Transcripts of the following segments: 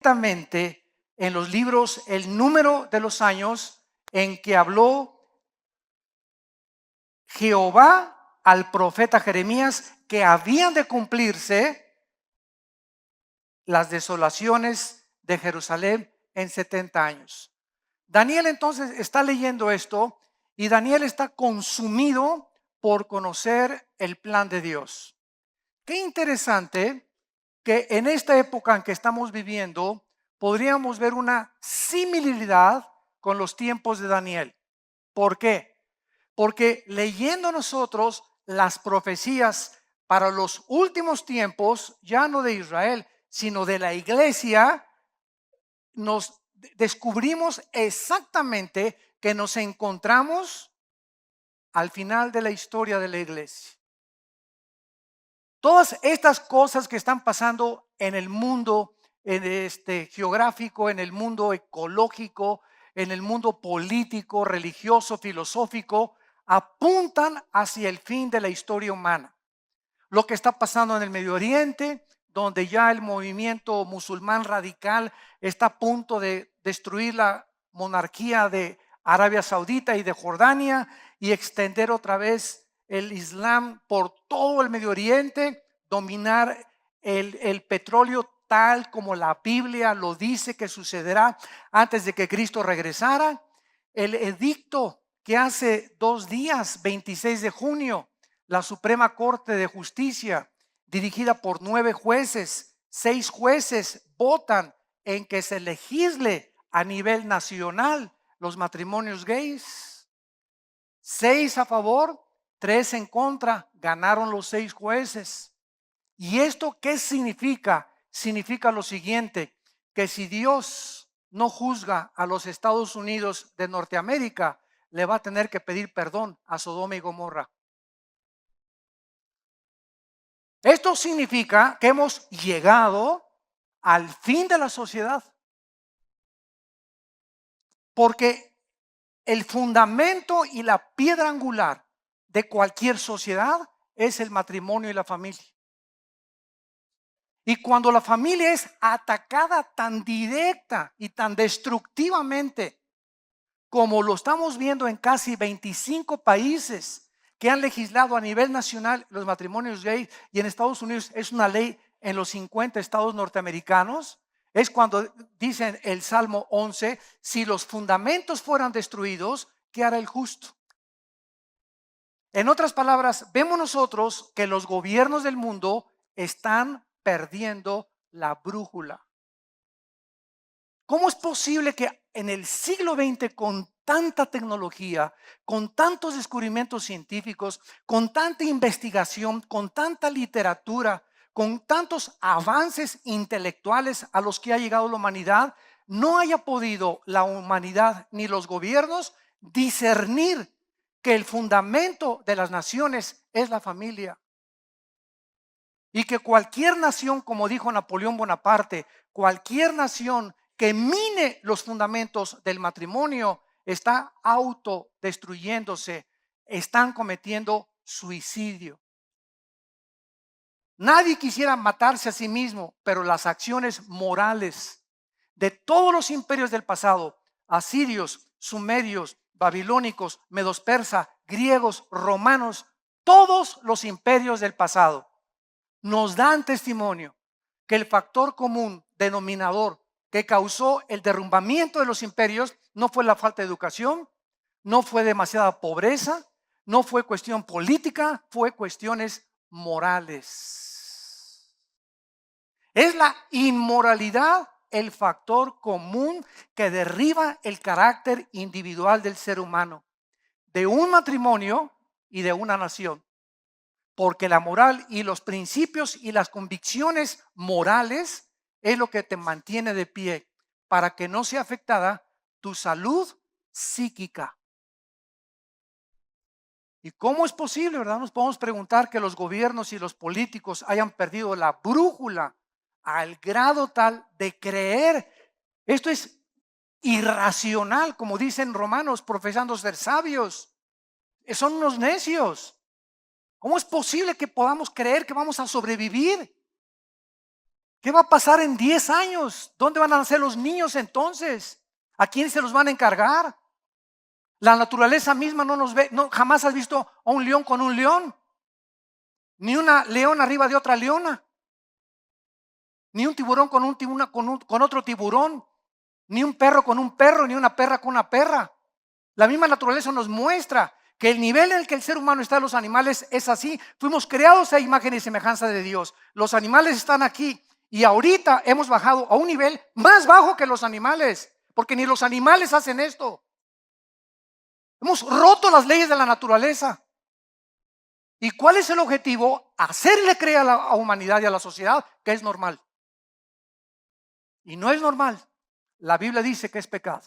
Exactamente en los libros el número de los años en que habló Jehová al profeta Jeremías que habían de cumplirse las desolaciones de Jerusalén en 70 años. Daniel entonces está leyendo esto y Daniel está consumido por conocer el plan de Dios. Qué interesante que en esta época en que estamos viviendo podríamos ver una similaridad con los tiempos de Daniel. ¿Por qué? Porque leyendo nosotros las profecías para los últimos tiempos, ya no de Israel, sino de la iglesia, nos descubrimos exactamente que nos encontramos al final de la historia de la iglesia. Todas estas cosas que están pasando en el mundo geográfico, en el mundo ecológico, en el mundo político, religioso, filosófico, apuntan hacia el fin de la historia humana. Lo que está pasando en el Medio Oriente, donde ya el movimiento musulmán radical está a punto de destruir la monarquía de Arabia Saudita y de Jordania y extender otra vez el Islam por todo el Medio Oriente, dominar el petróleo tal como la Biblia lo dice que sucederá antes de que Cristo regresara. El edicto que hace 2 días, 26 de junio, la Suprema Corte de Justicia, dirigida por 9 jueces, 6 jueces votan en que se legisle a nivel nacional los matrimonios gays. 6 a favor, 3 en contra, ganaron los 6 jueces. ¿Y esto qué significa? Significa lo siguiente, que si Dios no juzga a los Estados Unidos de Norteamérica, le va a tener que pedir perdón a Sodoma y Gomorra. Esto significa que hemos llegado al fin de la sociedad. Porque el fundamento y la piedra angular de cualquier sociedad es el matrimonio y la familia. Y cuando la familia es atacada tan directa y tan destructivamente como lo estamos viendo en casi 25 países que han legislado a nivel nacional los matrimonios gay, y en Estados Unidos es una ley en los 50 estados norteamericanos, es cuando dicen el Salmo 11, si los fundamentos fueran destruidos, ¿qué hará el justo? En otras palabras, vemos nosotros que los gobiernos del mundo están perdiendo la brújula. ¿Cómo es posible que en el siglo XX, con tanta tecnología, con tantos descubrimientos científicos, con tanta investigación, con tanta literatura, con tantos avances intelectuales a los que ha llegado la humanidad, no haya podido la humanidad ni los gobiernos discernir que el fundamento de las naciones es la familia? Y que cualquier nación, como dijo Napoleón Bonaparte, cualquier nación que mine los fundamentos del matrimonio está autodestruyéndose, están cometiendo suicidio. Nadie quisiera matarse a sí mismo, pero las acciones morales de todos los imperios del pasado, asirios, sumerios, babilónicos, medos persa, griegos, romanos, todos los imperios del pasado nos dan testimonio que el factor común denominador que causó el derrumbamiento de los imperios no fue la falta de educación, no fue demasiada pobreza, no fue cuestión política, fue cuestiones morales. Es la inmoralidad el factor común que derriba el carácter individual del ser humano, de un matrimonio y de una nación. Porque la moral y los principios y las convicciones morales es lo que te mantiene de pie para que no sea afectada tu salud psíquica. ¿Y cómo es posible, verdad? Nos podemos preguntar que los gobiernos y los políticos hayan perdido la brújula al grado tal de creer. Esto es irracional, como dicen romanos, profesando ser sabios. Son unos necios. ¿Cómo es posible que podamos creer que vamos a sobrevivir? ¿Qué va a pasar en 10 años? ¿Dónde van a nacer los niños entonces? ¿A quién se los van a encargar? La naturaleza misma no nos ve, no, jamás has visto a un león con un león, ni una leona arriba de otra leona, ni un tiburón con con otro tiburón, ni un perro con un perro, ni una perra con una perra. La misma naturaleza nos muestra que el nivel en el que el ser humano está en los animales es así. Fuimos creados a imagen y semejanza de Dios. Los animales están aquí y ahorita hemos bajado a un nivel más bajo que los animales, porque ni los animales hacen esto. Hemos roto las leyes de la naturaleza. ¿Y cuál es el objetivo? Hacerle creer a la humanidad y a la sociedad que es normal. Y no es normal. La Biblia dice que es pecado.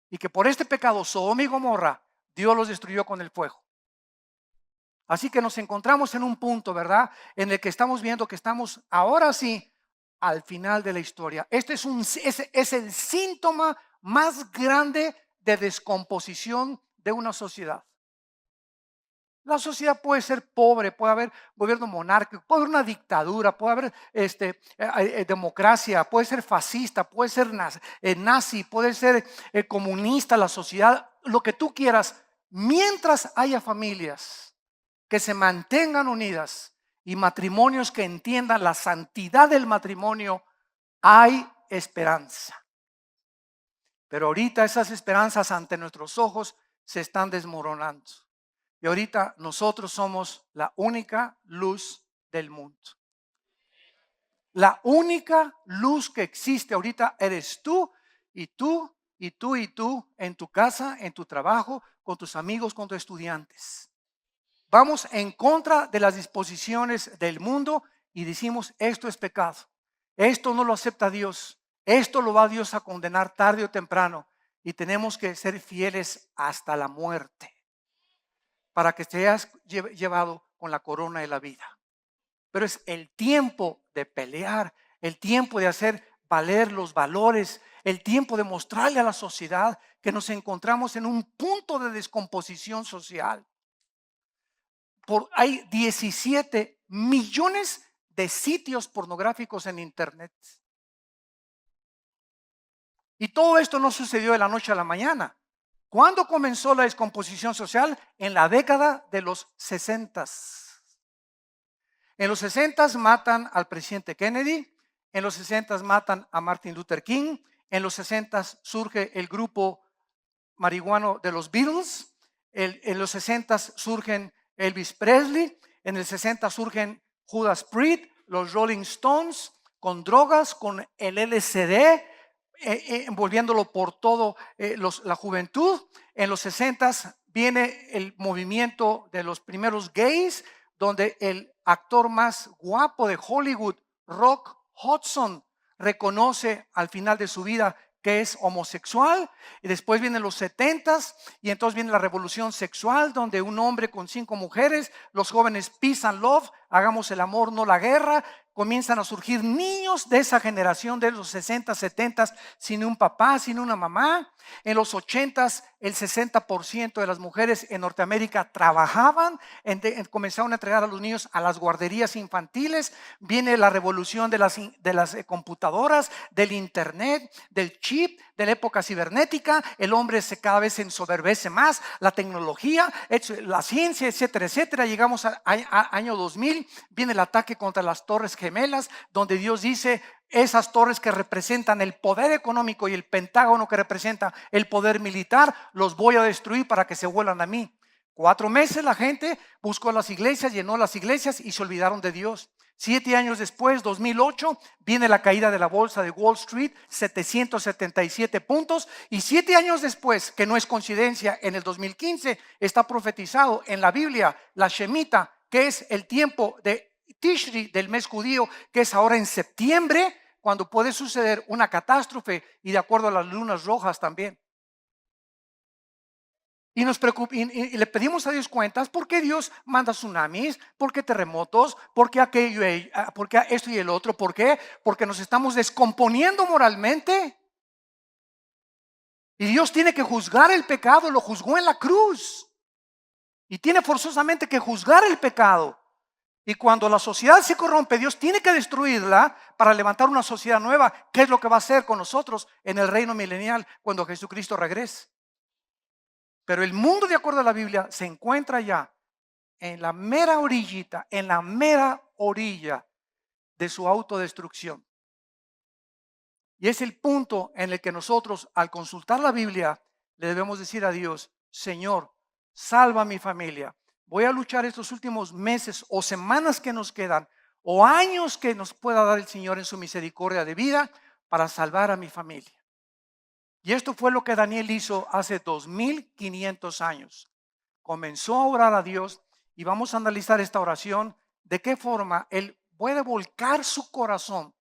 Y que por este pecado, Sodoma y Gomorra, Dios los destruyó con el fuego. Así que nos encontramos en un punto, ¿verdad? En el que estamos viendo que estamos ahora sí al final de la historia. Este es el síntoma más grande de descomposición de una sociedad. La sociedad puede ser pobre, puede haber gobierno monárquico, puede haber una dictadura, puede haber democracia, puede ser fascista, puede ser nazi, puede ser comunista, la sociedad, lo que tú quieras, mientras haya familias que se mantengan unidas y matrimonios que entiendan la santidad del matrimonio, hay esperanza. Pero ahorita esas esperanzas ante nuestros ojos se están desmoronando. Y ahorita nosotros somos la única luz del mundo. La única luz que existe ahorita eres tú y tú y tú y tú en tu casa, en tu trabajo, con tus amigos, con tus estudiantes. Vamos en contra de las disposiciones del mundo y decimos esto es pecado. Esto no lo acepta Dios. Esto lo va Dios a condenar tarde o temprano y tenemos que ser fieles hasta la muerte, para que seas llevado con la corona de la vida. Pero es el tiempo de pelear, el tiempo de hacer valer los valores, el tiempo de mostrarle a la sociedad que nos encontramos en un punto de descomposición social. Hay 17 millones de sitios pornográficos en internet. Y todo esto no sucedió de la noche a la mañana. ¿Cuándo comenzó la descomposición social? En la década de los 60. En los 60 matan al presidente Kennedy, en los 60 matan a Martin Luther King, en los 60 surge el grupo marihuano de los Beatles, en los 60 surgen Elvis Presley, en el 60 surgen Judas Priest, los Rolling Stones, con drogas, con el LSD, envolviéndolo por todo la juventud. En los 60 viene el movimiento de los primeros gays, donde el actor más guapo de Hollywood, Rock Hudson, reconoce al final de su vida que es homosexual. Y después vienen los 70s y entonces viene la revolución sexual, donde un hombre con 5 mujeres, los jóvenes peace and love, hagamos el amor, no la guerra. Comienzan a surgir niños de esa generación de los 60, 70 sin un papá, sin una mamá. En los 80 el 60% de las mujeres en Norteamérica trabajaban, comenzaron a entregar a los niños a las guarderías infantiles. Viene la revolución de las computadoras, del internet, del chip, de la época cibernética. El hombre cada vez se ensoberbece más, la tecnología, la ciencia, etcétera, etcétera. Llegamos al año 2000, viene el ataque contra las Torres Gemelas, donde Dios dice: esas torres que representan el poder económico y el Pentágono que representa el poder militar, los voy a destruir para que se vuelvan a mí. 4 meses la gente buscó las iglesias, llenó las iglesias y se olvidaron de Dios. 7 años después, 2008, viene la caída de la bolsa de Wall Street, 777 puntos. Y 7 años después, que no es coincidencia, en el 2015 está profetizado en la Biblia la Shemitah, que es el tiempo de Tishri del mes judío, que es ahora en septiembre, cuando puede suceder una catástrofe, y de acuerdo a las lunas rojas también. Y y le pedimos a Dios cuentas: ¿por qué Dios manda tsunamis? ¿Por qué terremotos? ¿Por qué aquello? ¿Por qué esto y el otro? ¿Por qué? Porque nos estamos descomponiendo moralmente. Y Dios tiene que juzgar el pecado, lo juzgó en la cruz. Y tiene forzosamente que juzgar el pecado. Y cuando la sociedad se corrompe, Dios tiene que destruirla para levantar una sociedad nueva. ¿Qué es lo que va a hacer con nosotros en el reino milenial cuando Jesucristo regrese? Pero el mundo, de acuerdo a la Biblia, se encuentra ya en la mera orillita, en la mera orilla de su autodestrucción. Y es el punto en el que nosotros, al consultar la Biblia, le debemos decir a Dios: Señor, salva a mi familia. Voy a luchar estos últimos meses o semanas que nos quedan, o años que nos pueda dar el Señor en su misericordia de vida, para salvar a mi familia. Y esto fue lo que Daniel hizo hace 2500 años. Comenzó a orar a Dios, y vamos a analizar esta oración, de qué forma él puede volcar su corazón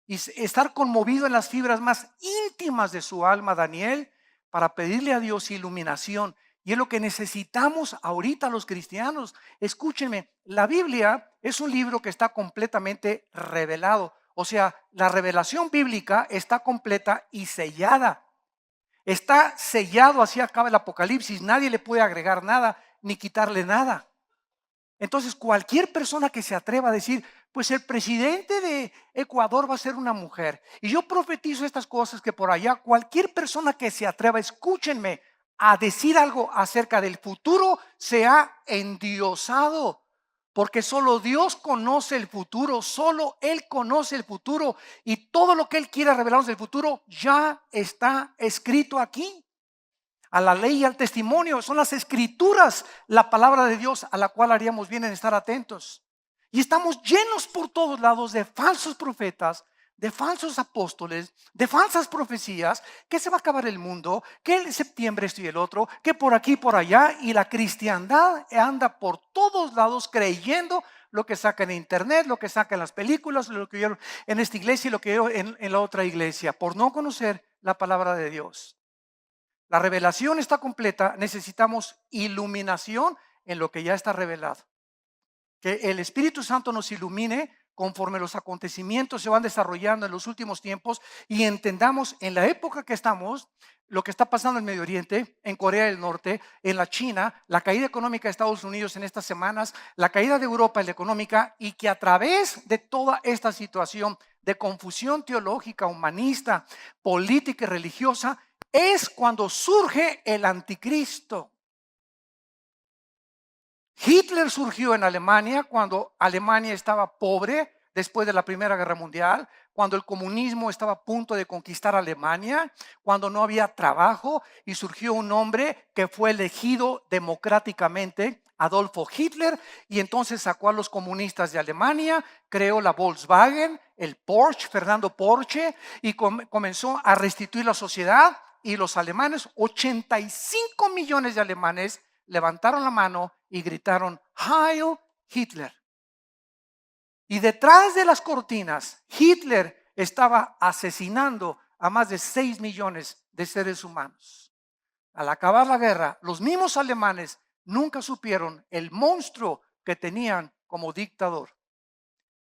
y estar conmovido en las fibras más íntimas de su alma, Daniel, para pedirle a Dios iluminación. Y es lo que necesitamos ahorita los cristianos. Escúchenme, la Biblia es un libro que está completamente revelado. O sea, la revelación bíblica está completa y sellada. Está sellado, así acaba el Apocalipsis. Nadie le puede agregar nada ni quitarle nada. Entonces, cualquier persona que se atreva a decir: pues el presidente de Ecuador va a ser una mujer, y yo profetizo estas cosas que por allá, cualquier persona que se atreva, escúchenme, a decir algo acerca del futuro, se ha endiosado. Porque solo Dios conoce el futuro, solo Él conoce el futuro, y todo lo que Él quiera revelarnos del futuro ya está escrito aquí. A la ley y al testimonio, son las escrituras, la palabra de Dios, a la cual haríamos bien en estar atentos. Y estamos llenos por todos lados de falsos profetas, de falsos apóstoles, de falsas profecías, que se va a acabar el mundo, que en septiembre esto y el otro, que por aquí, por allá, y la cristiandad anda por todos lados creyendo lo que saca en internet, lo que saca en las películas, lo que vieron en esta iglesia y lo que vieron en la otra iglesia, por no conocer la palabra de Dios. La revelación está completa, necesitamos iluminación en lo que ya está revelado. Que el Espíritu Santo nos ilumine conforme los acontecimientos se van desarrollando en los últimos tiempos, y entendamos en la época que estamos, lo que está pasando en Medio Oriente, en Corea del Norte, en la China, la caída económica de Estados Unidos en estas semanas, la caída de Europa en la económica, y que a través de toda esta situación de confusión teológica, humanista, política y religiosa, es cuando surge el anticristo. Hitler surgió en Alemania cuando Alemania estaba pobre después de la Primera Guerra Mundial, cuando el comunismo estaba a punto de conquistar Alemania, cuando no había trabajo, y surgió un hombre que fue elegido democráticamente, Adolfo Hitler, y entonces sacó a los comunistas de Alemania, creó la Volkswagen, el Porsche, Fernando Porsche, y comenzó a restituir la sociedad. Y los alemanes, 85 millones de alemanes, levantaron la mano y gritaron: Heil Hitler. Y detrás de las cortinas, Hitler estaba asesinando a más de 6 millones de seres humanos. Al acabar la guerra, los mismos alemanes nunca supieron el monstruo que tenían como dictador.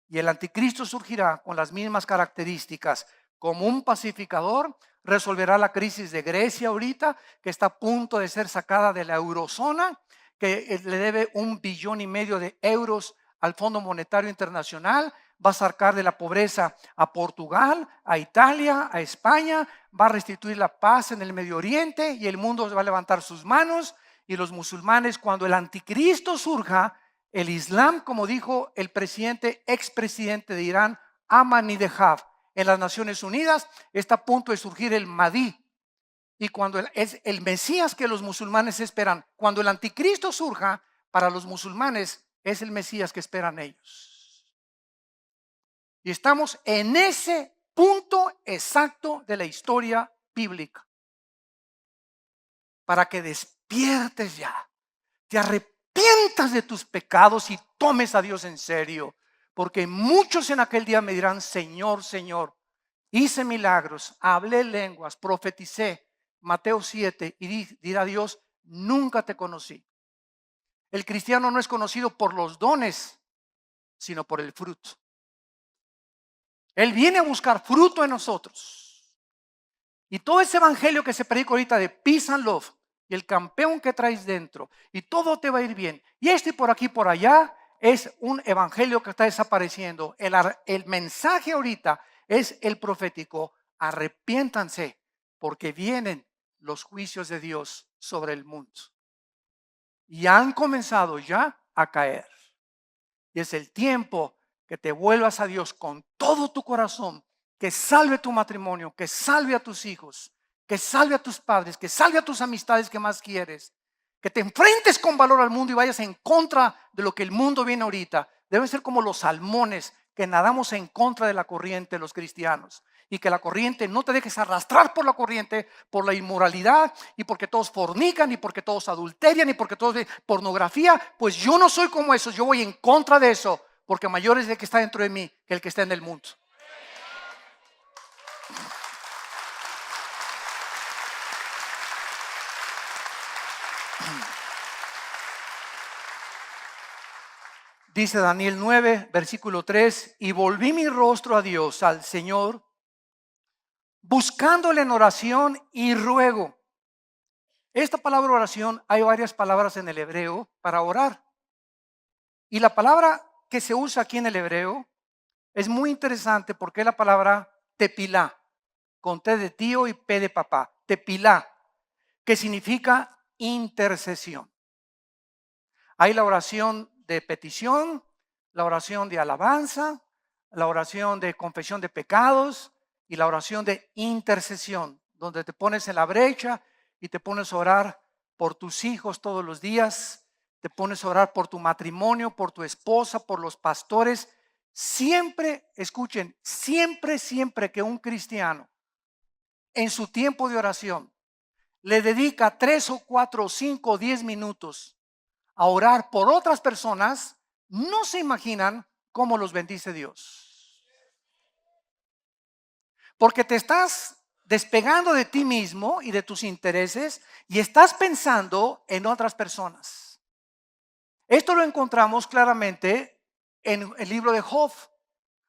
Y el anticristo surgirá con las mismas características, como un pacificador. Resolverá la crisis de Grecia ahorita, que está a punto de ser sacada de la eurozona, que le debe 1,5 billones de euros al Fondo Monetario Internacional. Va a sacar de la pobreza a Portugal, a Italia, a España. Va a restituir la paz en el Medio Oriente, y el mundo va a levantar sus manos. Y los musulmanes, cuando el anticristo surja, el Islam, como dijo el expresidente de Irán, Ahmadinejad, en las Naciones Unidas, está a punto de surgir el Mahdi. Y cuando es el Mesías que los musulmanes esperan, cuando el anticristo surja, para los musulmanes es el Mesías que esperan ellos. Y estamos en ese punto exacto de la historia bíblica, para que despiertes ya, te arrepientas de tus pecados y tomes a Dios en serio. Porque muchos en aquel día me dirán: Señor, Señor, hice milagros, hablé lenguas, profeticé. Mateo 7, y dirá Dios: nunca te conocí. El cristiano no es conocido por los dones, sino por el fruto. Él viene a buscar fruto en nosotros. Y todo ese evangelio que se predica ahorita de peace and love, y el campeón que traes dentro, y todo te va a ir bien, y por aquí por allá, es un evangelio que está desapareciendo. El mensaje ahorita es el profético. Arrepiéntanse porque vienen los juicios de Dios sobre el mundo. Y han comenzado ya a caer. Y es el tiempo que te vuelvas a Dios con todo tu corazón, que salve tu matrimonio, que salve a tus hijos, que salve a tus padres, que salve a tus amistades que más quieres, que te enfrentes con valor al mundo y vayas en contra de lo que el mundo viene ahorita. Deben ser como los salmones que nadamos en contra de la corriente, los cristianos. Y que la corriente, no te dejes arrastrar por la corriente, por la inmoralidad y porque todos fornican y porque todos adulterian y porque todos ven pornografía. Pues yo no soy como esos, yo voy en contra de eso, porque mayor es el que está dentro de mí que el que está en el mundo. Dice Daniel 9, versículo 3, y volví mi rostro a Dios, al Señor, buscándole en oración y ruego. Esta palabra oración, hay varias palabras en el hebreo para orar. Y la palabra que se usa aquí en el hebreo es muy interesante porque es la palabra tepilá, con T de tío y P de papá. Tepilá, que significa intercesión. Hay la oración de petición, la oración de alabanza, la oración de confesión de pecados y la oración de intercesión, donde te pones en la brecha y te pones a orar por tus hijos todos los días, te pones a orar por tu matrimonio, por tu esposa, por los pastores. Siempre, escuchen, siempre que un cristiano en su tiempo de oración le dedica 3 o 4 o 5 o 10 minutos a orar por otras personas, no se imaginan cómo los bendice Dios. Porque te estás despegando de ti mismo y de tus intereses y estás pensando en otras personas. Esto lo encontramos claramente en el libro de Job.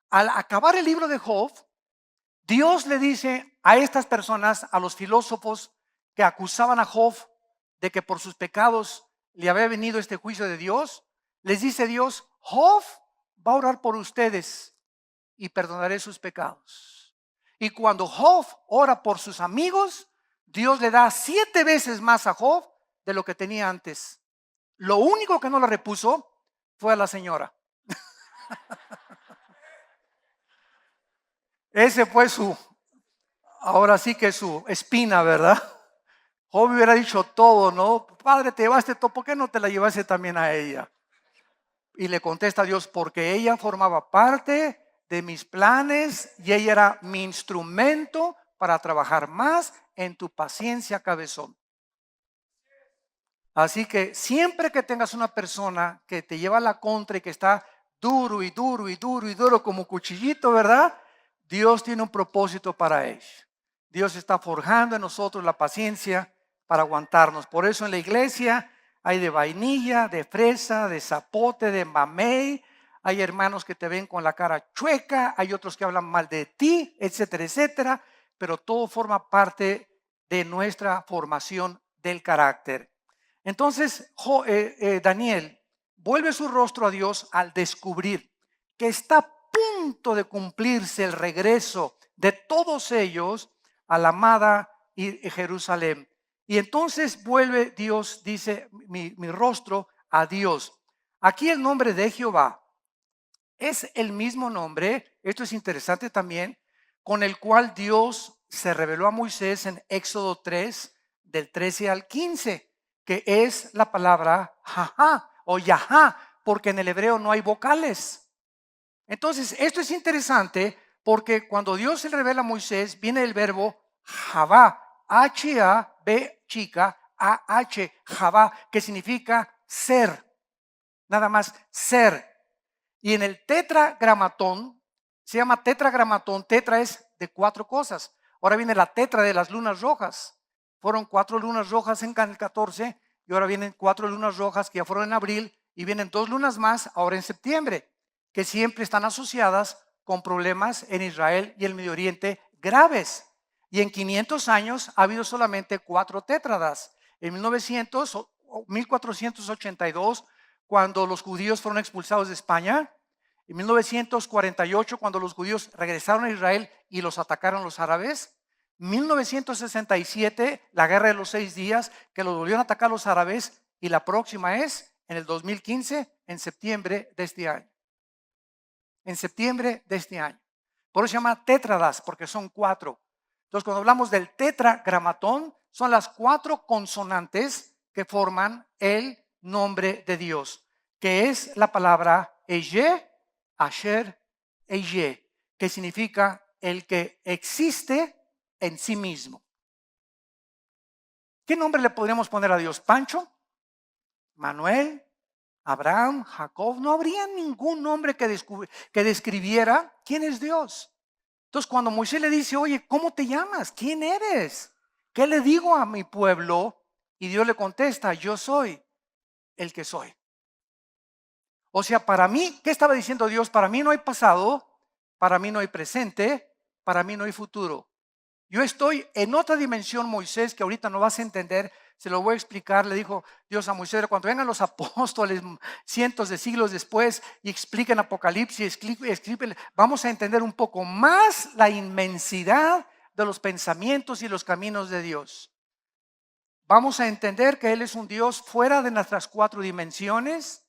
Al acabar el libro de Job, Dios le dice a estas personas, a los filósofos que acusaban a Job de que por sus pecados le había venido este juicio de Dios, les dice Dios, Job va a orar por ustedes y perdonaré sus pecados. Y cuando Job ora por sus amigos, Dios le da 7 veces más a Job de lo que tenía antes. Lo único que no le repuso fue a la señora. Ese fue ahora sí que su espina, ¿verdad? Job hubiera dicho todo, ¿no? Padre, te llevaste todo, ¿por qué no te la llevaste también a ella? Y le contesta a Dios, porque ella formaba parte de mis planes y ella era mi instrumento para trabajar más en tu paciencia, cabezón. Así que siempre que tengas una persona que te lleva a la contra y que está duro y duro y duro y duro como cuchillito, ¿verdad? Dios tiene un propósito para ello. Dios está forjando en nosotros la paciencia para aguantarnos. Por eso en la iglesia hay de vainilla, de fresa, de zapote, de mamey. Hay hermanos que te ven con la cara chueca, hay otros que hablan mal de ti, etcétera, etcétera. Pero todo forma parte de nuestra formación del carácter. Entonces Daniel vuelve su rostro a Dios al descubrir que está a punto de cumplirse el regreso de todos ellos a la amada Jerusalén. Y entonces vuelve Dios, dice mi rostro a Dios. Aquí el nombre de Jehová es el mismo nombre, esto es interesante también, con el cual Dios se reveló a Moisés en Éxodo 3, del 13 al 15, que es la palabra jajá o yahá, porque en el hebreo no hay vocales. Entonces, esto es interesante porque cuando Dios se revela a Moisés, viene el verbo Javá, H-A-B chica, A-H, Javá, que significa ser, nada más ser. Y en el tetragramatón, se llama tetragramatón, tetra es de 4 cosas. Ahora viene la tetra de las lunas rojas. Fueron 4 lunas rojas en el 14 y ahora vienen 4 lunas rojas que ya fueron en abril y vienen 2 lunas más ahora en septiembre, que siempre están asociadas con problemas en Israel y el Medio Oriente graves. Y en 500 años ha habido solamente 4 tétradas. En 1482, cuando los judíos fueron expulsados de España. En 1948, cuando los judíos regresaron a Israel y los atacaron los árabes. 1967, la guerra de los 6 días, que los volvieron a atacar los árabes. Y la próxima es en el 2015, en septiembre de este año. En septiembre de este año. Por eso se llama tétradas, porque son 4. Entonces, cuando hablamos del tetragramatón, son las 4 consonantes que forman el nombre de Dios, que es la palabra Ehyeh, Asher, Ehyeh, que significa el que existe en sí mismo. ¿Qué nombre le podríamos poner a Dios? ¿Pancho? ¿Manuel? ¿Abraham? ¿Jacob? No habría ningún nombre que describiera quién es Dios. Entonces, cuando Moisés le dice, oye, ¿cómo te llamas? ¿Quién eres? ¿Qué le digo a mi pueblo? Y Dios le contesta, yo soy el que soy. O sea, para mí, ¿qué estaba diciendo Dios? Para mí no hay pasado, para mí no hay presente, para mí no hay futuro. Yo estoy en otra dimensión, Moisés, que ahorita no vas a entender, se lo voy a explicar. Le dijo Dios a Moisés, cuando vengan los apóstoles cientos de siglos después y expliquen Apocalipsis, vamos a entender un poco más la inmensidad de los pensamientos y los caminos de Dios. Vamos a entender que Él es un Dios fuera de nuestras 4 dimensiones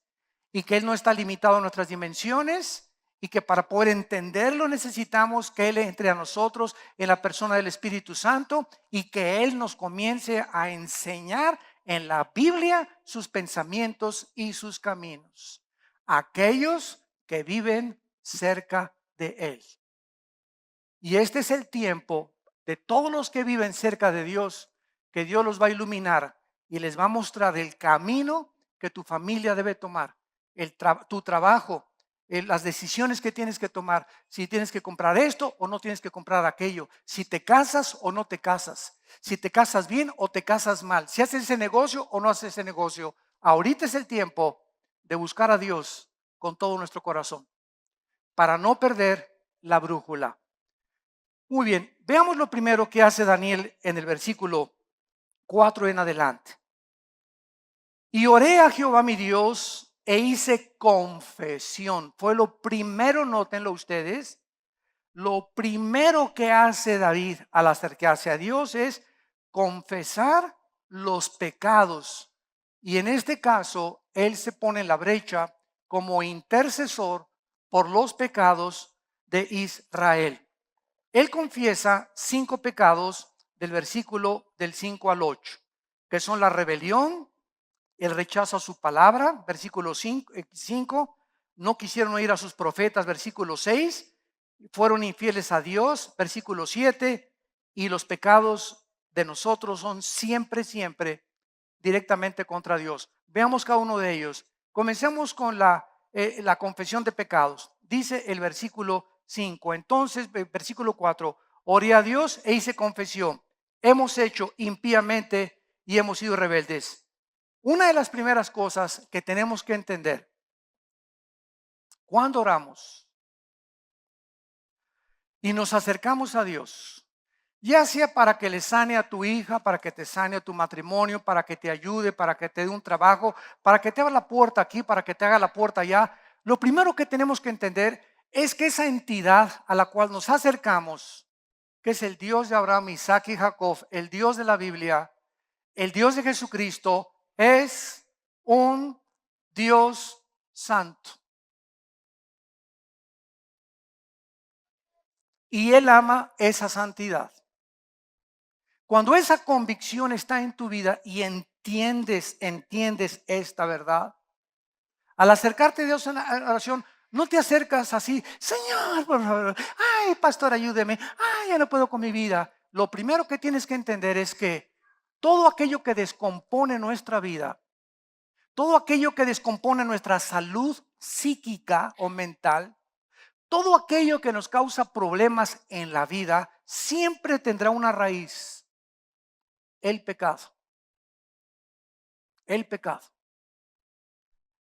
y que Él no está limitado a nuestras dimensiones. Y que para poder entenderlo necesitamos que Él entre a nosotros en la persona del Espíritu Santo y que Él nos comience a enseñar en la Biblia sus pensamientos y sus caminos. Aquellos que viven cerca de Él. Y este es el tiempo de todos los que viven cerca de Dios, que Dios los va a iluminar y les va a mostrar el camino que tu familia debe tomar, tu trabajo, las decisiones que tienes que tomar, si tienes que comprar esto o no tienes que comprar aquello, si te casas o no te casas, si te casas bien o te casas mal, si haces ese negocio o no haces ese negocio. Ahorita es el tiempo de buscar a Dios con todo nuestro corazón para no perder la brújula. Muy bien, veamos lo primero que hace Daniel en el versículo 4 en adelante. Y oré a Jehová mi Dios e hice confesión. Fue lo primero, nótenlo ustedes, lo primero que hace David al acercarse a Dios es confesar los pecados. Y en este caso, él se pone en la brecha como intercesor por los pecados de Israel. Él confiesa 5 pecados del versículo del 5 al 8, que son la rebelión, el rechazo a su palabra, versículo 5, no quisieron oír a sus profetas, versículo 6, fueron infieles a Dios, versículo 7, y los pecados de nosotros son siempre directamente contra Dios. Veamos cada uno de ellos. Comencemos con la confesión de pecados. Dice el versículo 5, entonces, versículo 4, oré a Dios e hice confesión. Hemos hecho impíamente y hemos sido rebeldes. Una de las primeras cosas que tenemos que entender, cuando oramos y nos acercamos a Dios, ya sea para que le sane a tu hija, para que te sane a tu matrimonio, para que te ayude, para que te dé un trabajo, para que te haga la puerta aquí, para que te haga la puerta allá, lo primero que tenemos que entender es que esa entidad a la cual nos acercamos, que es el Dios de Abraham, Isaac y Jacob, el Dios de la Biblia, el Dios de Jesucristo, es un Dios santo. Y Él ama esa santidad. Cuando esa convicción está en tu vida y entiendes esta verdad, al acercarte a Dios en la oración, no te acercas así, Señor, por favor, ay, pastor, ayúdeme, ay, ya no puedo con mi vida. Lo primero que tienes que entender es que todo aquello que descompone nuestra vida, todo aquello que descompone nuestra salud psíquica o mental, todo aquello que nos causa problemas en la vida, siempre tendrá una raíz: el pecado. El pecado.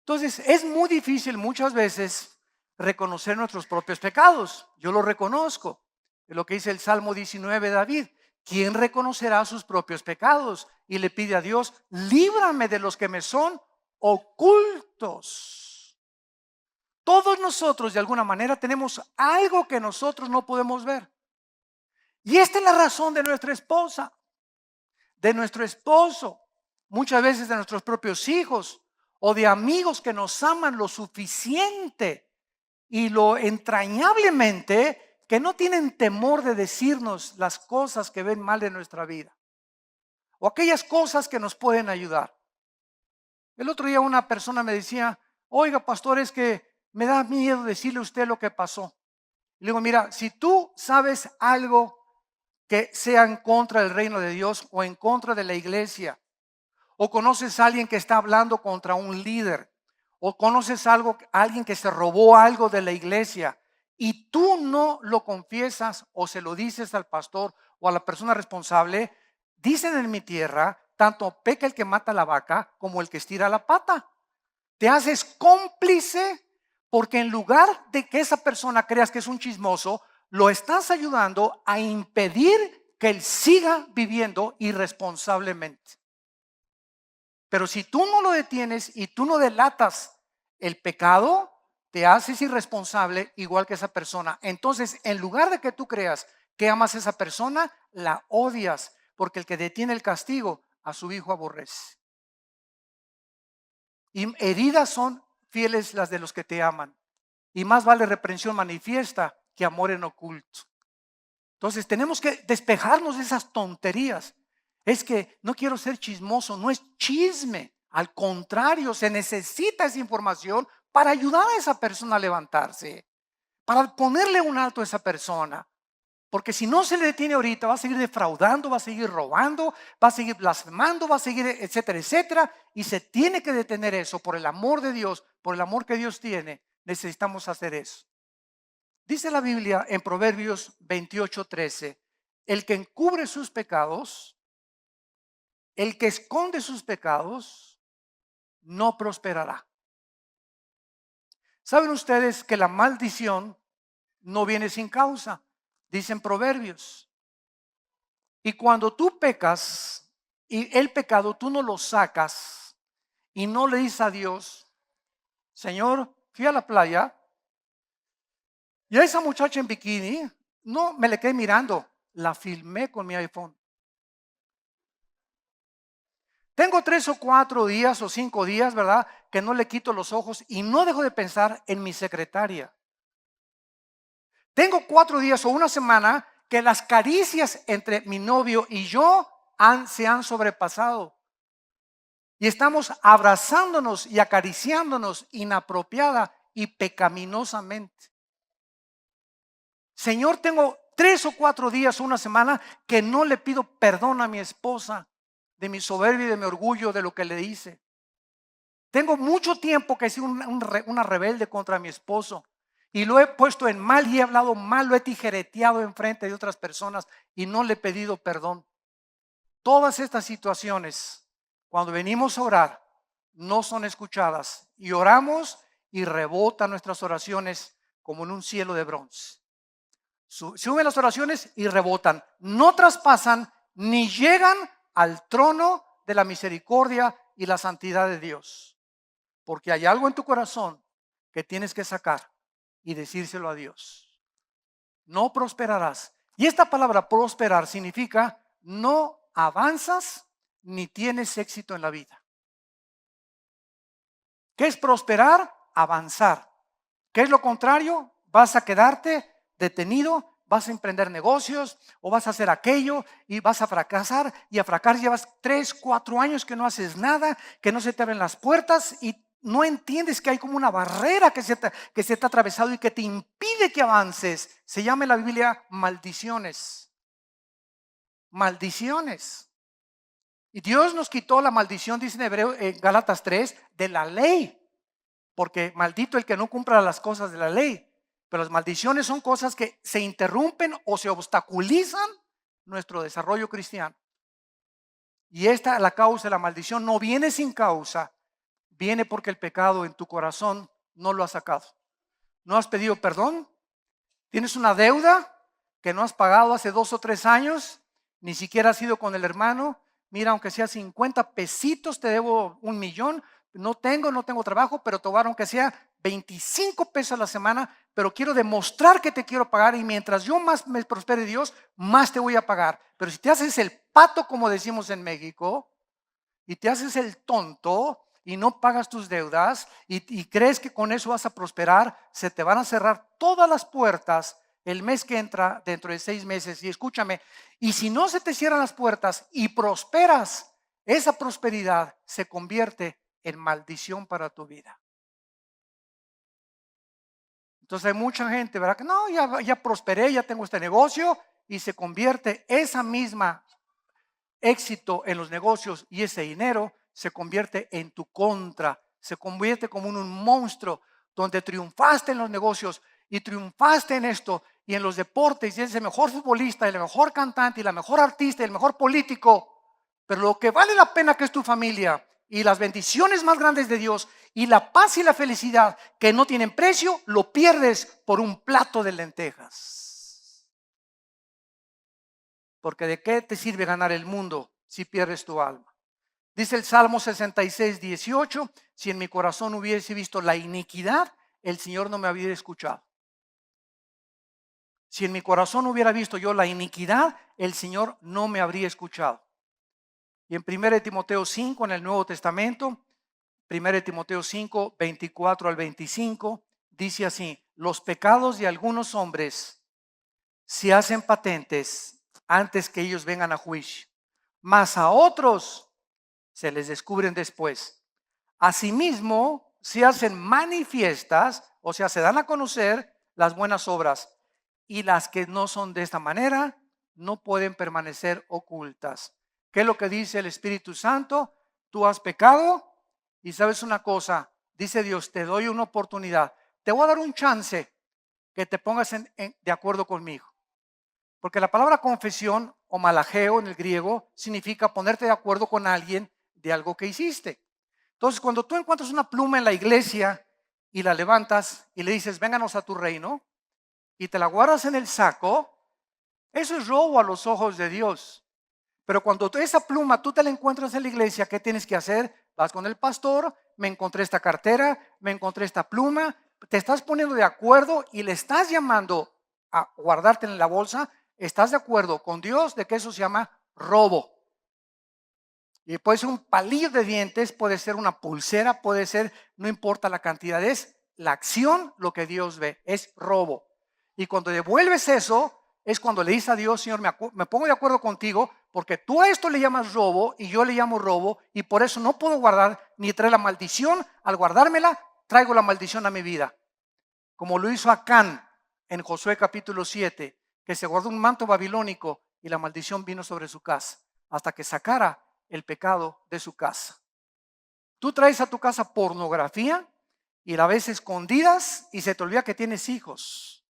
Entonces, es muy difícil muchas veces reconocer nuestros propios pecados. Yo lo reconozco. Es lo que dice el Salmo 19 de David. ¿Quién reconocerá sus propios pecados? Y le pide a Dios, líbrame de los que me son ocultos. Todos nosotros de alguna manera tenemos algo que nosotros no podemos ver. Y esta es la razón de nuestra esposa, de nuestro esposo, muchas veces de nuestros propios hijos o de amigos que nos aman lo suficiente y lo entrañablemente que no tienen temor de decirnos las cosas que ven mal de nuestra vida o aquellas cosas que nos pueden ayudar. El otro día una persona me decía, oiga pastor, es que me da miedo decirle a usted lo que pasó. Le digo, mira, si tú sabes algo que sea en contra del reino de Dios o en contra de la iglesia, o conoces a alguien que está hablando contra un líder, o conoces a alguien que se robó algo de la iglesia y tú no lo confiesas o se lo dices al pastor o a la persona responsable, dicen en mi tierra, tanto peca el que mata la vaca como el que estira la pata. Te haces cómplice porque en lugar de que esa persona creas que es un chismoso, lo estás ayudando a impedir que él siga viviendo irresponsablemente. Pero si tú no lo detienes y tú no delatas el pecado, te haces irresponsable igual que esa persona. Entonces, en lugar de que tú creas que amas a esa persona, la odias, porque el que detiene el castigo a su hijo aborrece. Y heridas son fieles las de los que te aman. Y más vale reprensión manifiesta que amor en oculto. Entonces tenemos que despejarnos de esas tonterías. Es que no quiero ser chismoso, no es chisme. Al contrario, se necesita esa información para ayudar a esa persona a levantarse, para ponerle un alto a esa persona. Porque si no se le detiene ahorita, va a seguir defraudando, va a seguir robando, va a seguir blasfemando, va a seguir etcétera, etcétera. Y se tiene que detener eso por el amor de Dios, por el amor que Dios tiene. Necesitamos hacer eso. Dice la Biblia en Proverbios 28:13, el que encubre sus pecados, el que esconde sus pecados, no prosperará. ¿Saben ustedes que la maldición no viene sin causa? Dicen Proverbios. Y cuando tú pecas y el pecado tú no lo sacas y no le dices a Dios, Señor, fui a la playa y a esa muchacha en bikini, no me le quedé mirando, la filmé con mi iPhone. Tengo 3 o 4 días o 5 días, ¿verdad? Que no le quito los ojos y no dejo de pensar en mi secretaria. Tengo 4 días o una semana que las caricias entre mi novio y yo se han sobrepasado. Y estamos abrazándonos y acariciándonos inapropiada y pecaminosamente. Señor, tengo 3 o 4 días o una semana que no le pido perdón a mi esposa de mi soberbia y de mi orgullo de lo que le hice. Tengo mucho tiempo que he sido una rebelde contra mi esposo y lo he puesto en mal y he hablado mal, lo he tijereteado en frente de otras personas y no le he pedido perdón. Todas estas situaciones, cuando venimos a orar, no son escuchadas y oramos y rebotan nuestras oraciones como en un cielo de bronce. Suben las oraciones y rebotan, no traspasan ni llegan al trono de la misericordia y la santidad de Dios. Porque hay algo en tu corazón que tienes que sacar y decírselo a Dios. No prosperarás. Y esta palabra prosperar significa no avanzas ni tienes éxito en la vida. ¿Qué es prosperar? Avanzar. ¿Qué es lo contrario? Vas a quedarte detenido, vas a emprender negocios o vas a hacer aquello y vas a fracasar y a fracasar llevas 3, 4 años que no haces nada, que no se te abren las puertas y no entiendes que hay como una barrera que se te ha atravesado y que te impide que avances. Se llama en la Biblia maldiciones. Maldiciones. Y Dios nos quitó la maldición, dice en Hebreo, en Gálatas 3, de la ley. Porque maldito el que no cumpla las cosas de la ley. Pero las maldiciones son cosas que se interrumpen o se obstaculizan nuestro desarrollo cristiano. Y la causa de la maldición no viene sin causa, viene porque el pecado en tu corazón no lo has sacado. No has pedido perdón, tienes una deuda que no has pagado hace 2 o 3 años, ni siquiera has ido con el hermano. Mira, aunque sea 50 pesitos, te debo 1,000,000. no tengo trabajo, pero te voy a dar aunque sea 25 pesos a la semana, pero quiero demostrar que te quiero pagar y mientras yo más me prospere Dios, más te voy a pagar. Pero si te haces el pato, como decimos en México, y te haces el tonto y no pagas tus deudas y crees que con eso vas a prosperar, se te van a cerrar todas las puertas el mes que entra dentro de 6 meses. Y escúchame, y si no se te cierran las puertas y prosperas, esa prosperidad se convierte en maldición para tu vida. Entonces hay mucha gente, ¿verdad? Que no, ya prosperé, ya tengo este negocio y se convierte esa misma éxito en los negocios y ese dinero se convierte en tu contra, se convierte como en un monstruo donde triunfaste en los negocios y triunfaste en esto y en los deportes y eres el mejor futbolista, el mejor cantante y la mejor artista y el mejor político, pero lo que vale la pena que es tu familia y las bendiciones más grandes de Dios y la paz y la felicidad que no tienen precio, lo pierdes por un plato de lentejas. Porque ¿de qué te sirve ganar el mundo si pierdes tu alma? Dice el Salmo 66, 18, si en mi corazón hubiese visto la iniquidad, el Señor no me habría escuchado. Si en mi corazón hubiera visto yo la iniquidad, el Señor no me habría escuchado. Y en 1 Timoteo 5, en el Nuevo Testamento, 1 Timoteo 5, 24 al 25, dice así: los pecados de algunos hombres se hacen patentes antes que ellos vengan a juicio, mas a otros se les descubren después. Asimismo, se hacen manifiestas, o sea, se dan a conocer las buenas obras, y las que no son de esta manera no pueden permanecer ocultas. ¿Qué es lo que dice el Espíritu Santo? Tú has pecado y sabes una cosa, dice Dios, te doy una oportunidad, te voy a dar un chance que te pongas de acuerdo conmigo. Porque la palabra confesión o malajeo en el griego significa ponerte de acuerdo con alguien de algo que hiciste. Entonces, cuando tú encuentras una pluma en la iglesia y la levantas y le dices, vénganos a tu reino, y te la guardas en el saco, eso es robo a los ojos de Dios. Pero cuando esa pluma tú te la encuentras en la iglesia, ¿qué tienes que hacer? Vas con el pastor, me encontré esta cartera, me encontré esta pluma, te estás poniendo de acuerdo y le estás llamando a guardarte en la bolsa. ¿Estás de acuerdo con Dios de que eso se llama robo? Y puede ser un palillo de dientes, puede ser una pulsera, puede ser, no importa la cantidad, es la acción lo que Dios ve, es robo. Y cuando devuelves eso, es cuando le dices a Dios, Señor, me pongo de acuerdo contigo, porque tú a esto le llamas robo y yo le llamo robo, y por eso no puedo guardar ni traer la maldición. Al guardármela, traigo la maldición a mi vida. Como lo hizo Acán en Josué capítulo 7, que se guardó un manto babilónico y la maldición vino sobre su casa, hasta que sacara el pecado de su casa. Tú traes a tu casa pornografía y la ves escondidas y se te olvida que tienes hijos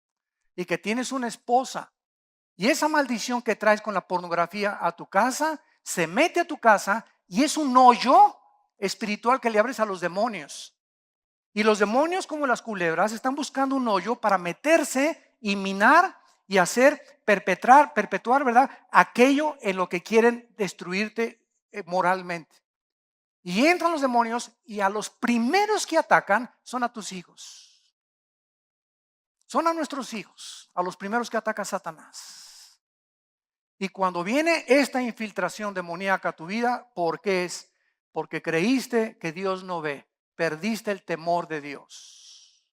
y que tienes una esposa. Y esa maldición que traes con la pornografía a tu casa, se mete a tu casa y es un hoyo espiritual que le abres a los demonios. Y los demonios, como las culebras, están buscando un hoyo para meterse y minar y hacer perpetuar, ¿verdad? Aquello en lo que quieren destruirte moralmente. Y entran los demonios y a los primeros que atacan son a tus hijos. Son a nuestros hijos, a los primeros que ataca Satanás. Y cuando viene esta infiltración demoníaca a tu vida, ¿por qué es? Porque creíste que Dios no ve, perdiste el temor de Dios.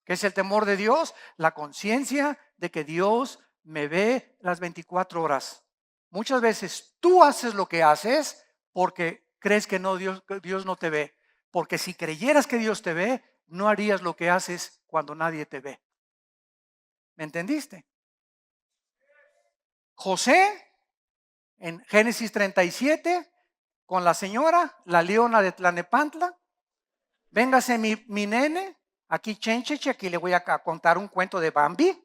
¿Qué es el temor de Dios? La conciencia de que Dios me ve las 24 horas. Muchas veces tú haces lo que haces porque crees que Dios no te ve. Porque si creyeras que Dios te ve, no harías lo que haces cuando nadie te ve. ¿Me entendiste? José, en Génesis 37, con la señora, la leona de Tlanepantla, véngase mi nene, aquí chéncheche, aquí le voy a contar un cuento de Bambi.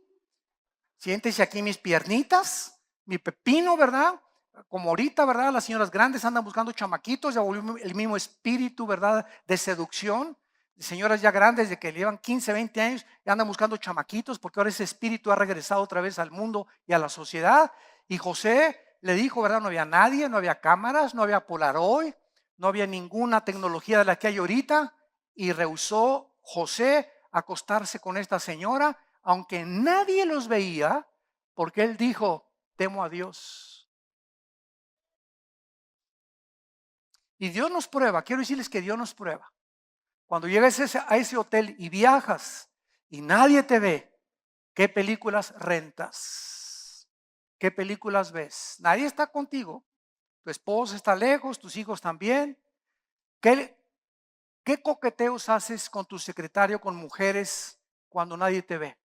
Siéntese aquí mis piernitas, mi pepino, ¿verdad? Como ahorita, ¿verdad? Las señoras grandes andan buscando chamaquitos, ya volvió el mismo espíritu, ¿verdad? De seducción. Señoras ya grandes de que llevan 15, 20 años y andan buscando chamaquitos porque ahora ese espíritu ha regresado otra vez al mundo y a la sociedad. Y José le dijo, ¿verdad? No había nadie, no había cámaras, no había Polaroid, no había ninguna tecnología de la que hay ahorita y rehusó José acostarse con esta señora, aunque nadie los veía, porque él dijo, temo a Dios. Y Dios nos prueba, quiero decirles que Dios nos prueba. Cuando llegas a ese hotel y viajas y nadie te ve, ¿qué películas rentas? ¿Qué películas ves? Nadie está contigo. Tu esposa está lejos, tus hijos también. ¿Qué coqueteos haces con tu secretario, con mujeres, cuando nadie te ve?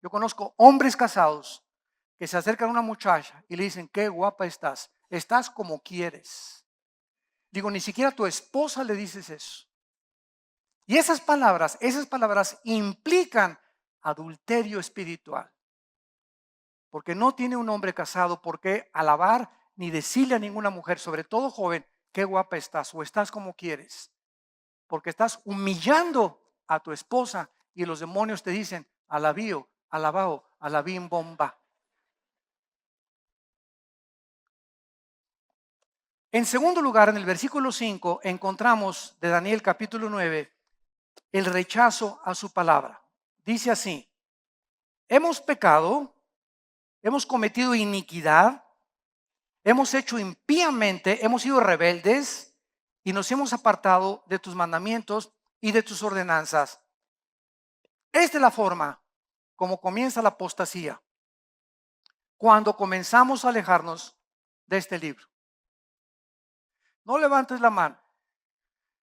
Yo conozco hombres casados que se acercan a una muchacha y le dicen, qué guapa estás. Estás como quieres. Digo, ni siquiera a tu esposa le dices eso. Y esas palabras implican adulterio espiritual. Porque no tiene un hombre casado por qué alabar ni decirle a ninguna mujer, sobre todo joven, qué guapa estás o estás como quieres. Porque estás humillando a tu esposa y los demonios te dicen, alabío, alabao, alabín bomba. En segundo lugar, en el versículo 5, encontramos de Daniel capítulo 9, el rechazo a su palabra. Dice así, hemos pecado, hemos cometido iniquidad, hemos hecho impíamente, hemos sido rebeldes y nos hemos apartado de tus mandamientos y de tus ordenanzas. Esta es la forma como comienza la apostasía, cuando comenzamos a alejarnos de este libro. No levantes la mano.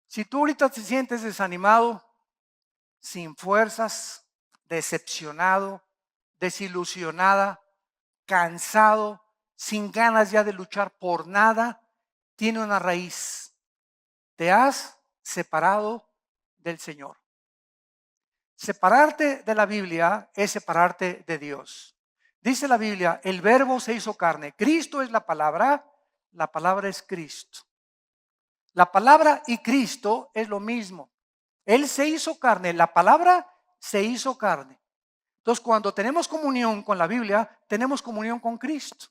Si tú ahorita te sientes desanimado, sin fuerzas, decepcionado, desilusionada, cansado, sin ganas ya de luchar por nada, tiene una raíz. Te has separado del Señor. Separarte de la Biblia es separarte de Dios. Dice la Biblia, el verbo se hizo carne. Cristo es la palabra es Cristo. La palabra y Cristo es lo mismo. Él se hizo carne, la palabra se hizo carne. Entonces, cuando tenemos comunión con la Biblia, tenemos comunión con Cristo.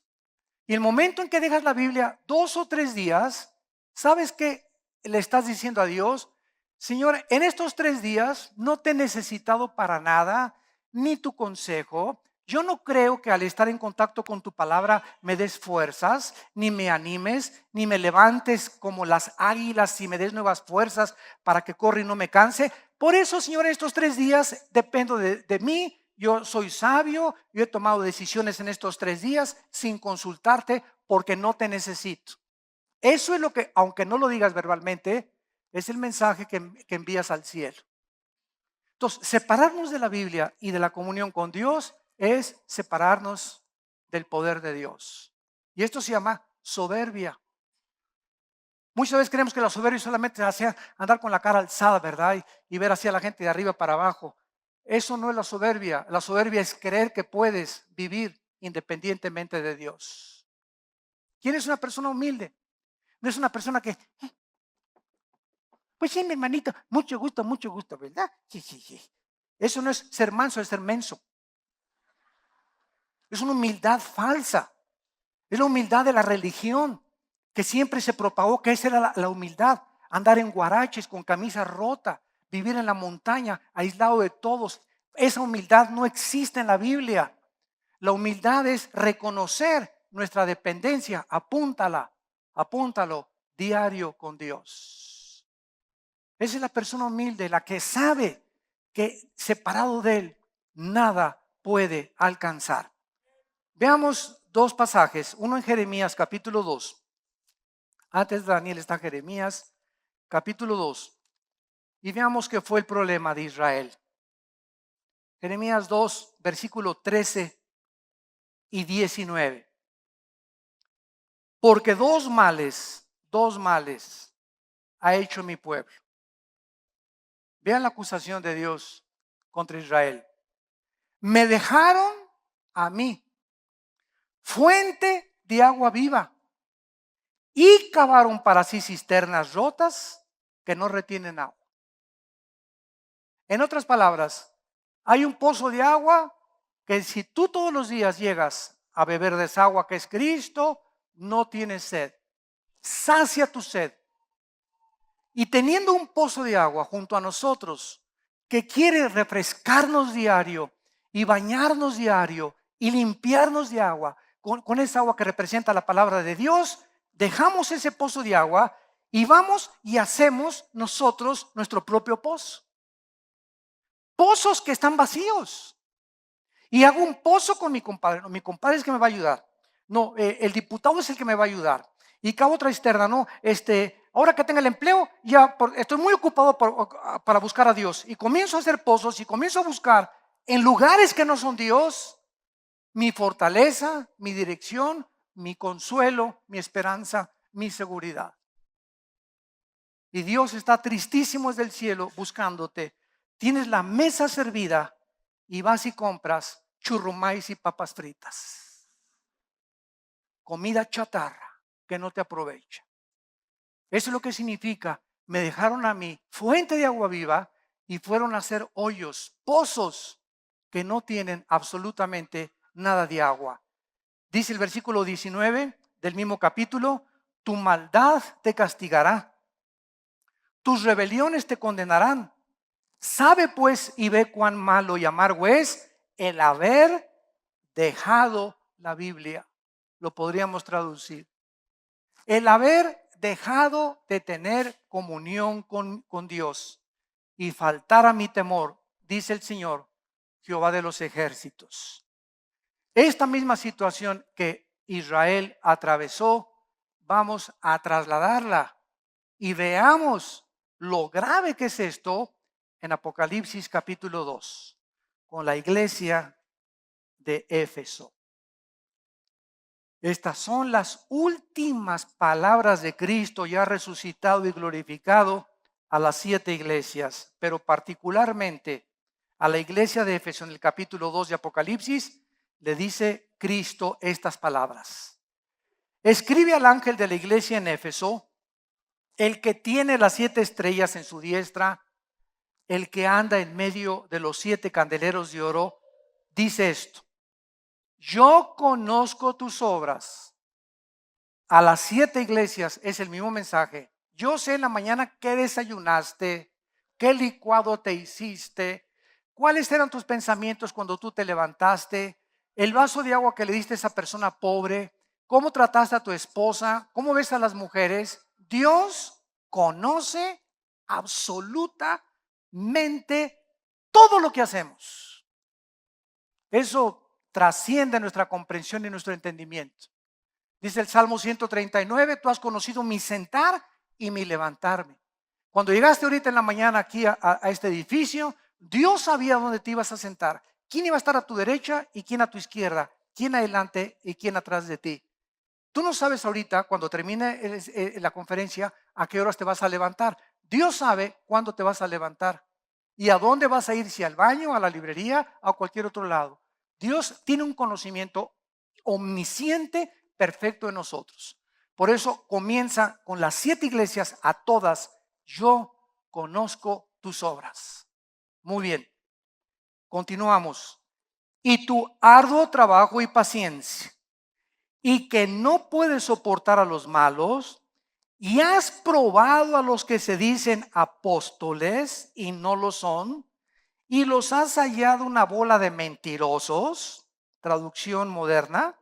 Y el momento en que dejas la Biblia 2 o 3 días, ¿sabes qué le estás diciendo a Dios? Señor, en estos 3 días no te he necesitado para nada, ni tu consejo. Yo no creo que al estar en contacto con tu palabra me des fuerzas, ni me animes, ni me levantes como las águilas y me des nuevas fuerzas para que corra y no me canse. Por eso, Señor, en estos 3 días dependo de mí. Yo soy sabio, yo he tomado decisiones en estos 3 días sin consultarte porque no te necesito. Eso es lo que, aunque no lo digas verbalmente, es el mensaje que envías al cielo. Entonces, separarnos de la Biblia y de la comunión con Dios es separarnos del poder de Dios. Y esto se llama soberbia. Muchas veces creemos que la soberbia solamente hace andar con la cara alzada, ¿verdad? Y ver hacia la gente de arriba para abajo. Eso no es la soberbia. La soberbia es creer que puedes vivir independientemente de Dios. ¿Quién es una persona humilde? No es una persona que, pues sí, mi hermanito, mucho gusto, ¿verdad? Sí, sí, sí. Eso no es ser manso, es ser menso. Es una humildad falsa. Es la humildad de la religión, que siempre se propagó, que esa era la humildad. Andar en guaraches, con camisa rota, vivir en la montaña, aislado de todos. Esa humildad no existe en la Biblia. La humildad es reconocer nuestra dependencia. Apúntalo diario con Dios. Esa es la persona humilde, la que sabe que separado de Él nada puede alcanzar. Veamos 2 pasajes, uno en Jeremías capítulo 2. Antes de Daniel está Jeremías capítulo 2. Y veamos qué fue el problema de Israel. Jeremías 2, versículo 13 y 19. Porque dos males ha hecho mi pueblo. Vean la acusación de Dios contra Israel. Me dejaron a mí, fuente de agua viva, y cavaron para sí cisternas rotas que no retienen agua. En otras palabras, hay un pozo de agua que si tú todos los días llegas a beber de esa agua que es Cristo, no tienes sed. Sacia tu sed. Y teniendo un pozo de agua junto a nosotros que quiere refrescarnos diario y bañarnos diario y limpiarnos de agua, con esa agua que representa la palabra de Dios, dejamos ese pozo de agua y vamos y hacemos nosotros nuestro propio pozo. Pozos que están vacíos. Y hago un pozo con mi compadre. No, mi compadre es que me va a ayudar. No, el diputado es el que me va a ayudar. Y cabo otra externa, no, ahora que tenga el empleo, estoy muy ocupado para buscar a Dios. Y comienzo a hacer pozos y comienzo a buscar en lugares que no son Dios mi fortaleza, mi dirección, mi consuelo, mi esperanza, mi seguridad. Y Dios está tristísimo desde el cielo buscándote. Tienes la mesa servida y vas y compras churrumais y papas fritas. Comida chatarra que no te aprovecha. Eso es lo que significa. Me dejaron a mi fuente de agua viva y fueron a hacer hoyos, pozos que no tienen absolutamente nada de agua. Dice el versículo 19 del mismo capítulo: tu maldad te castigará, tus rebeliones te condenarán. Sabe pues y ve cuán malo y amargo es el haber dejado la Biblia. Lo podríamos traducir. El haber dejado de tener comunión con Dios y faltar a mi temor, dice el Señor, Jehová de los ejércitos. Esta misma situación que Israel atravesó, vamos a trasladarla y veamos lo grave que es esto en Apocalipsis capítulo 2, con la iglesia de Éfeso. Estas son las últimas palabras de Cristo ya resucitado y glorificado a las 7 iglesias, pero particularmente a la iglesia de Éfeso en el capítulo 2 de Apocalipsis, le dice Cristo estas palabras. Escribe al ángel de la iglesia en Éfeso, el que tiene las 7 estrellas en su diestra, el que anda en medio de los 7 candeleros de oro, dice esto: yo conozco tus obras. A las 7 iglesias es el mismo mensaje. Yo sé en la mañana qué desayunaste, qué licuado te hiciste, cuáles eran tus pensamientos cuando tú te levantaste, el vaso de agua que le diste a esa persona pobre, cómo trataste a tu esposa, cómo ves a las mujeres. Dios conoce absolutamente todo lo que hacemos. Eso trasciende nuestra comprensión y nuestro entendimiento. Dice el Salmo 139, tú has conocido mi sentar y mi levantarme. Cuando llegaste ahorita en la mañana aquí a este edificio, Dios sabía dónde te ibas a sentar, quién iba a estar a tu derecha y quién a tu izquierda, quién adelante y quién atrás de ti. Tú no sabes ahorita, cuando termine la conferencia, a qué horas te vas a levantar. Dios sabe cuándo te vas a levantar y a dónde vas a ir, si al baño, a la librería, a cualquier otro lado. Dios tiene un conocimiento omnisciente, perfecto en nosotros. Por eso comienza con las 7 iglesias, a todas: yo conozco tus obras. Muy bien, continuamos. Y tu arduo trabajo y paciencia, y que no puedes soportar a los malos, y has probado a los que se dicen apóstoles y no lo son, y los has hallado una bola de mentirosos, traducción moderna,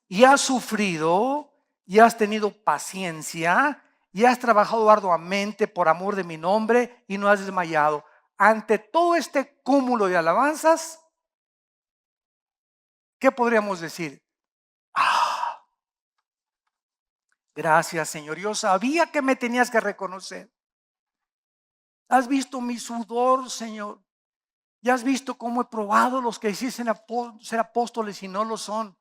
y has sufrido, y has tenido paciencia, y has trabajado arduamente por amor de mi nombre, y no has desmayado. Ante todo este cúmulo de alabanzas, ¿qué podríamos decir? Gracias, Señor. Yo sabía que me tenías que reconocer. Has visto mi sudor, Señor. Y has visto cómo he probado los que dicen ser apóstoles y no lo son.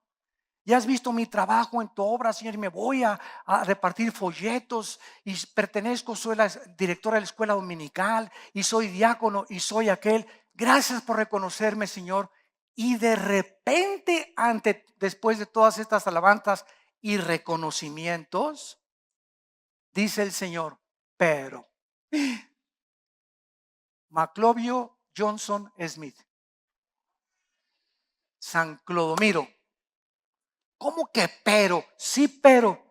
Y has visto mi trabajo en tu obra, Señor, y me voy a repartir folletos y pertenezco, soy la directora de la escuela dominical y soy diácono y soy aquel. Gracias por reconocerme, Señor. Y de repente, después de todas estas alabanzas y reconocimientos, dice el Señor, pero Maclovio Johnson Smith, San Clodomiro. ¿Cómo que pero? Sí, pero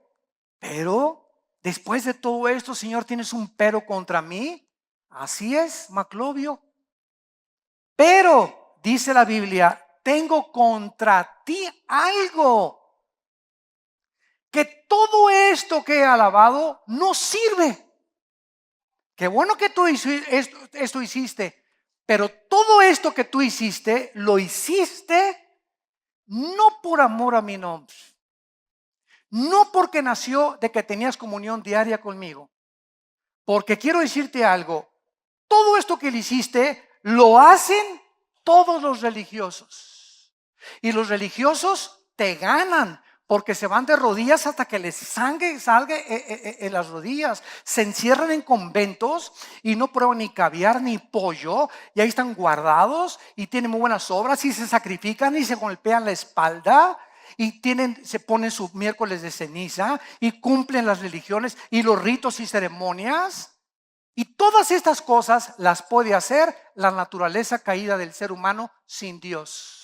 Después de todo esto, Señor, ¿tienes un pero contra mí? Así es, Maclovio. Pero, dice la Biblia, tengo contra ti algo, que todo esto que he alabado no sirve. Qué bueno que tú esto hiciste, pero todo esto que tú hiciste, lo hiciste no por amor a mi nombre, no porque nació de que tenías comunión diaria conmigo, porque quiero decirte algo, todo esto que le hiciste lo hacen todos los religiosos, y los religiosos te ganan porque se van de rodillas hasta que les salga en las rodillas. Se encierran en conventos y no prueban ni caviar ni pollo, y ahí están guardados y tienen muy buenas obras y se sacrifican y se golpean la espalda y se ponen su miércoles de ceniza y cumplen las religiones y los ritos y ceremonias. Y todas estas cosas las puede hacer la naturaleza caída del ser humano sin Dios.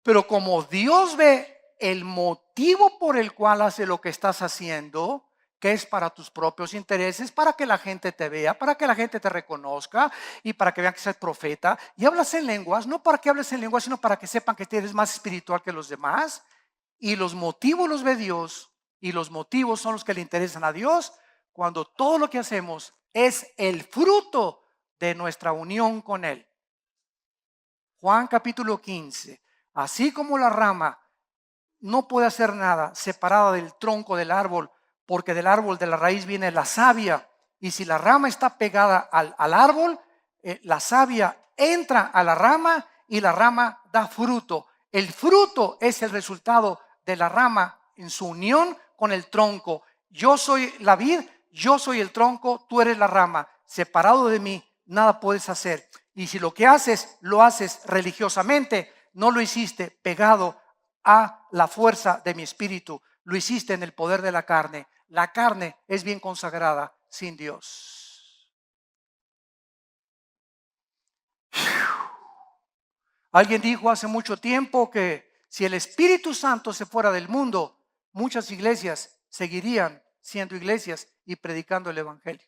Pero como Dios ve el motivo por el cual hace lo que estás haciendo, que es para tus propios intereses, para que la gente te vea, para que la gente te reconozca y para que vean que eres profeta y hablas en lenguas, no para que hables en lenguas, sino para que sepan que eres más espiritual que los demás. Y los motivos los ve Dios, y los motivos son los que le interesan a Dios cuando todo lo que hacemos es el fruto de nuestra unión con Él. Juan capítulo 15. Así como la rama no puede hacer nada separada del tronco del árbol, porque del árbol de la raíz viene la savia, y si la rama está pegada al árbol, la savia entra a la rama y la rama da fruto. El fruto es el resultado de la rama en su unión con el tronco. Yo soy la vid, yo soy el tronco, tú eres la rama. Separado de mí, nada puedes hacer. Y si lo que haces, lo haces religiosamente, no lo hiciste pegado a la fuerza de mi espíritu, lo hiciste en el poder de la carne. La carne es bien consagrada sin Dios. Alguien dijo hace mucho tiempo que si el Espíritu Santo se fuera del mundo, muchas iglesias seguirían siendo iglesias y predicando el Evangelio.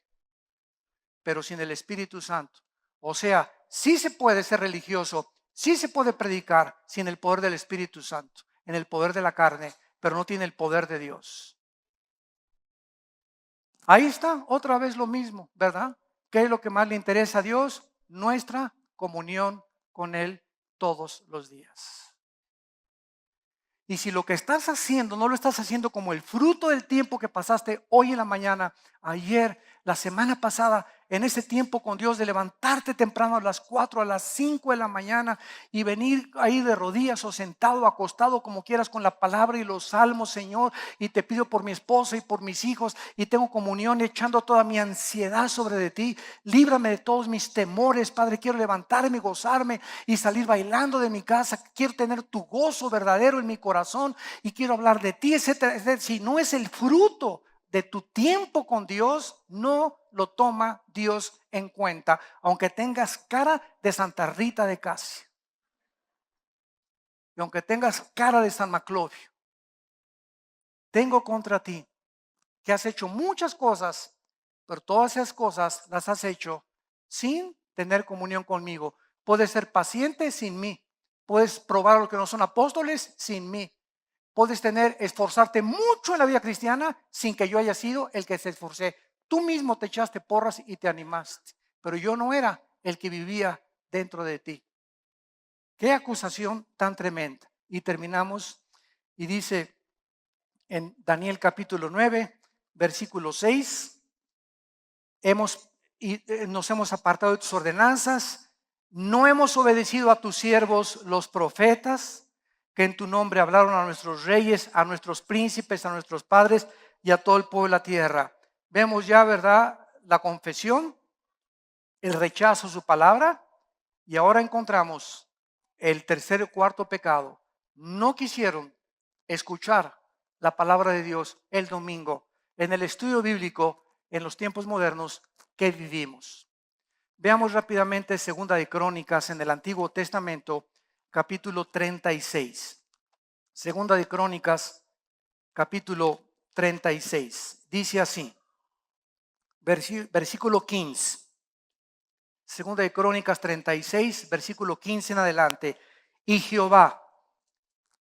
Pero sin el Espíritu Santo, o sea, sí se puede ser religioso, sí se puede predicar sin el poder del Espíritu Santo, en el poder de la carne, pero no tiene el poder de Dios. Ahí está otra vez lo mismo, ¿verdad? ¿Qué es lo que más le interesa a Dios? Nuestra comunión con Él todos los días. Y si lo que estás haciendo no lo estás haciendo como el fruto del tiempo que pasaste hoy en la mañana, ayer, la semana pasada, en ese tiempo con Dios de levantarte temprano a las 4, a las 5 de la mañana y venir ahí de rodillas o sentado, acostado, como quieras, con la palabra y los salmos, Señor, y te pido por mi esposa y por mis hijos y tengo comunión echando toda mi ansiedad sobre de ti. Líbrame de todos mis temores, Padre. Quiero levantarme, gozarme y salir bailando de mi casa. Quiero tener tu gozo verdadero en mi corazón y quiero hablar de ti, etcétera. Si no es el fruto de tu tiempo con Dios, no lo toma Dios en cuenta, aunque tengas cara de Santa Rita de Casia y aunque tengas cara de San Maclovio. Tengo contra ti que has hecho muchas cosas, pero todas esas cosas las has hecho sin tener comunión conmigo. Puedes ser paciente sin mí, puedes probar a los que no son apóstoles sin mí. Puedes esforzarte mucho en la vida cristiana sin que yo haya sido el que se esforcé. Tú mismo te echaste porras y te animaste, pero yo no era el que vivía dentro de ti. Qué acusación tan tremenda. Y terminamos y dice en Daniel capítulo 9, versículo 6, nos hemos apartado de tus ordenanzas, no hemos obedecido a tus siervos los profetas, que en tu nombre hablaron a nuestros reyes, a nuestros príncipes, a nuestros padres y a todo el pueblo de la tierra. Vemos ya, ¿verdad?, la confesión, el rechazo a su palabra, y ahora encontramos el tercer y cuarto pecado. No quisieron escuchar la palabra de Dios el domingo en el estudio bíblico en los tiempos modernos que vivimos. Veamos rápidamente Segunda de Crónicas en el Antiguo Testamento, capítulo 36. Segunda de Crónicas, capítulo 36. Dice así, versículo 15. Segunda de Crónicas 36, versículo 15 en adelante. Y Jehová,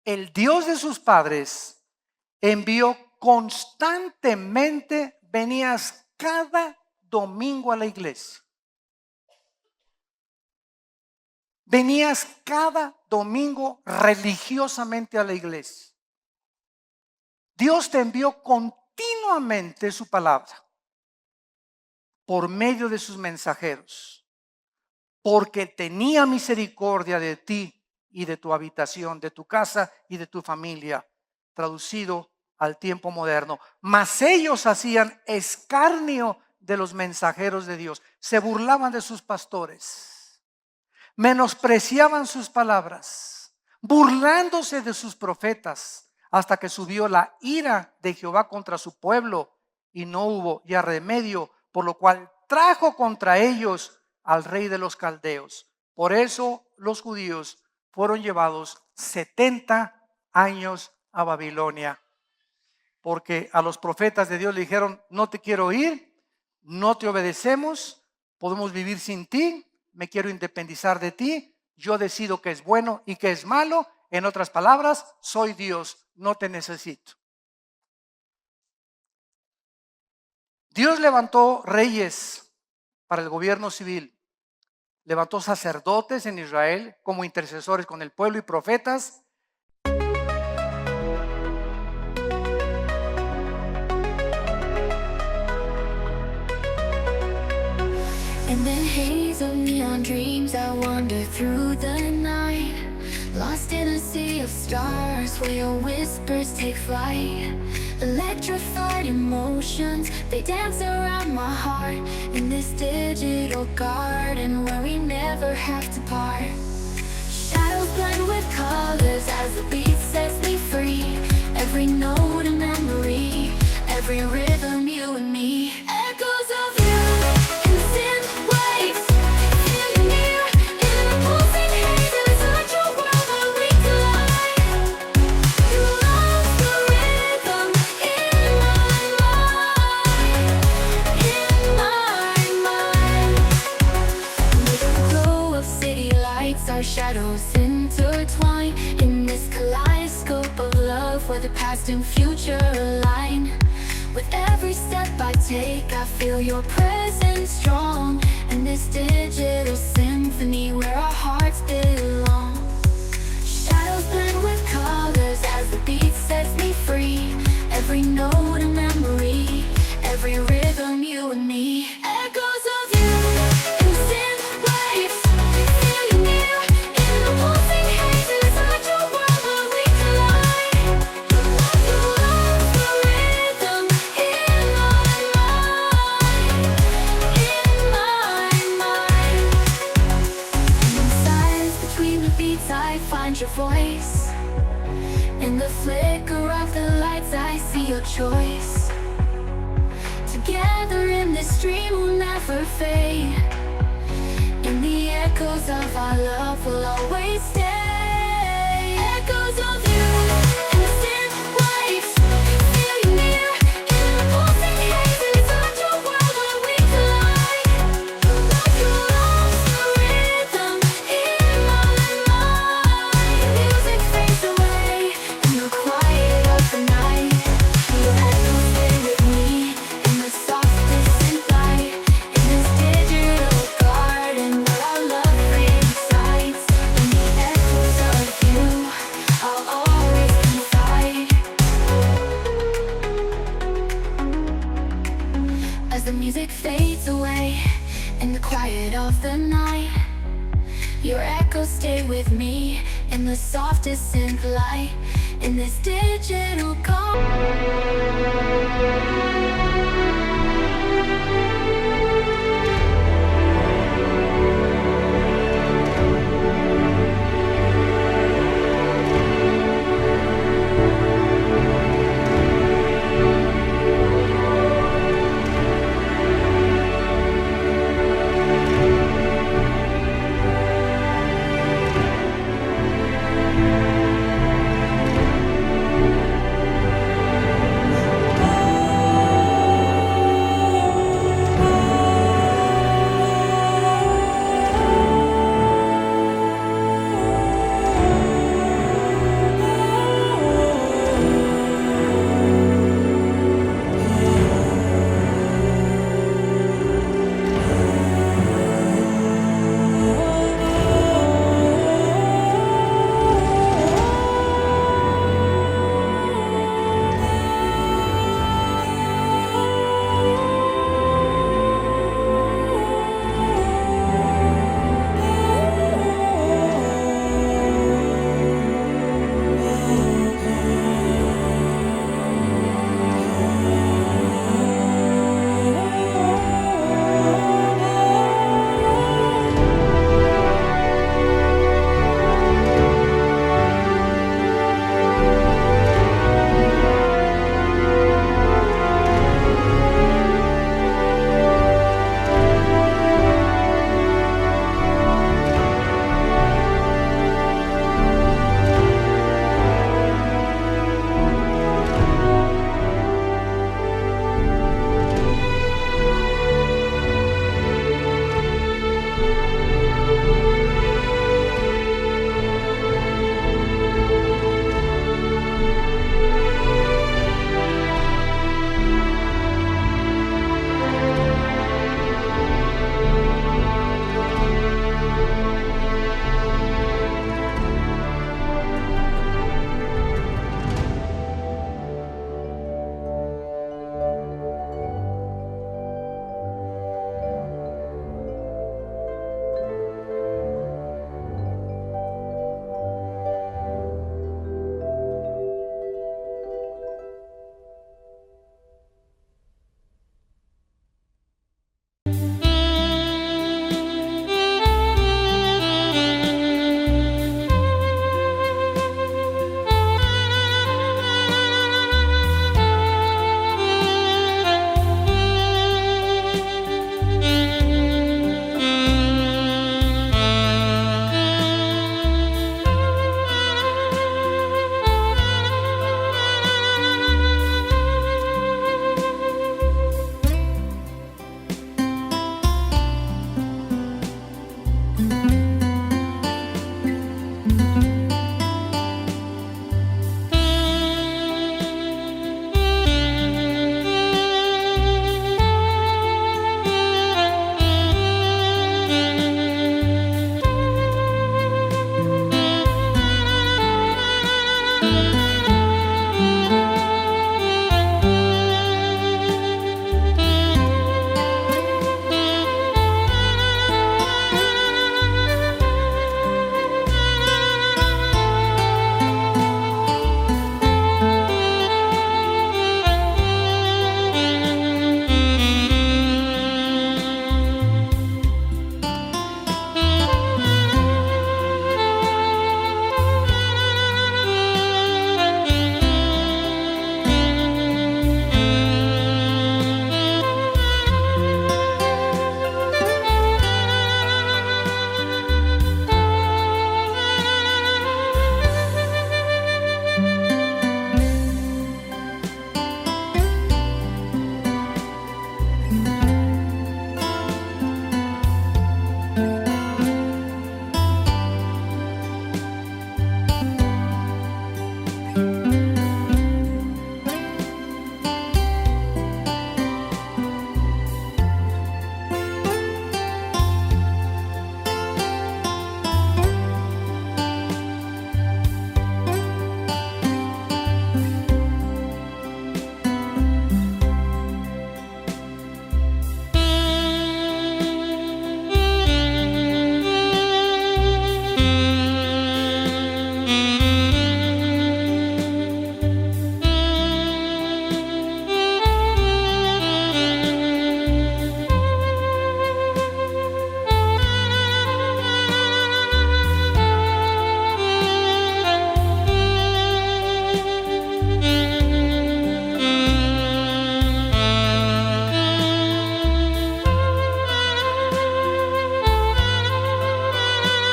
el Dios de sus padres, envió constantemente, venías cada domingo a la iglesia. Venías cada domingo religiosamente a la iglesia. Dios te envió continuamente su palabra por medio de sus mensajeros, porque tenía misericordia de ti y de tu habitación, de tu casa y de tu familia, traducido al tiempo moderno. Mas ellos hacían escarnio de los mensajeros de Dios, se burlaban de sus pastores, menospreciaban sus palabras, burlándose de sus profetas, hasta que subió la ira de Jehová contra su pueblo y no hubo ya remedio, por lo cual trajo contra ellos al rey de los caldeos. Por eso los judíos fueron llevados 70 años a Babilonia, porque a los profetas de Dios le dijeron: no te quiero oír, no te obedecemos, podemos vivir sin ti, me quiero independizar de ti, yo decido qué es bueno y qué es malo. En otras palabras, soy Dios, no te necesito. Dios levantó reyes para el gobierno civil, levantó sacerdotes en Israel como intercesores con el pueblo y profetas. In the haze of neon dreams, I wander through the night, lost in a sea of stars where your whispers take flight. Electrified emotions, they dance around my heart, in this digital garden where we never have to part. Shadows blend with colors as the beat sets me free. Every note a memory, every rhythm you and me. Echoes of you in synth waves, feel you near in the pulsing haze. There's such a world where we collide. You love the rhythm in my mind, in my mind. With the glow of city lights, our shadows intertwine in this kaleidoscope of love where the past and future align. With every step I take, I feel your presence strong, and this digital symphony where our hearts belong. Shadows blend with colors as the beat sets me free. Every note a memory, every rhythm you and me. Echoes of you in synth waves, feel you near in the pulsing haze. There's such a world where we collide. You love the rhythm in my mind, in my mind. And in silence between the beats, I find your voice. In the flicker of the lights, I see your choice. Together in this dream we'll never fade. In the echoes of our love will always stay. Echoes of you in synth waves, feel you near in the pulsing haze. There's such a world where we collide. You love the rhythm in my mind. Music fades away in the quiet of the night. Your echoes stay with me in the softest synth light, in this digital garden where our love resides. In the echoes of you, I'll always confide. As the music fades away in the quiet of the night, your echoes stay with me in the softest synth light, in this digital garden.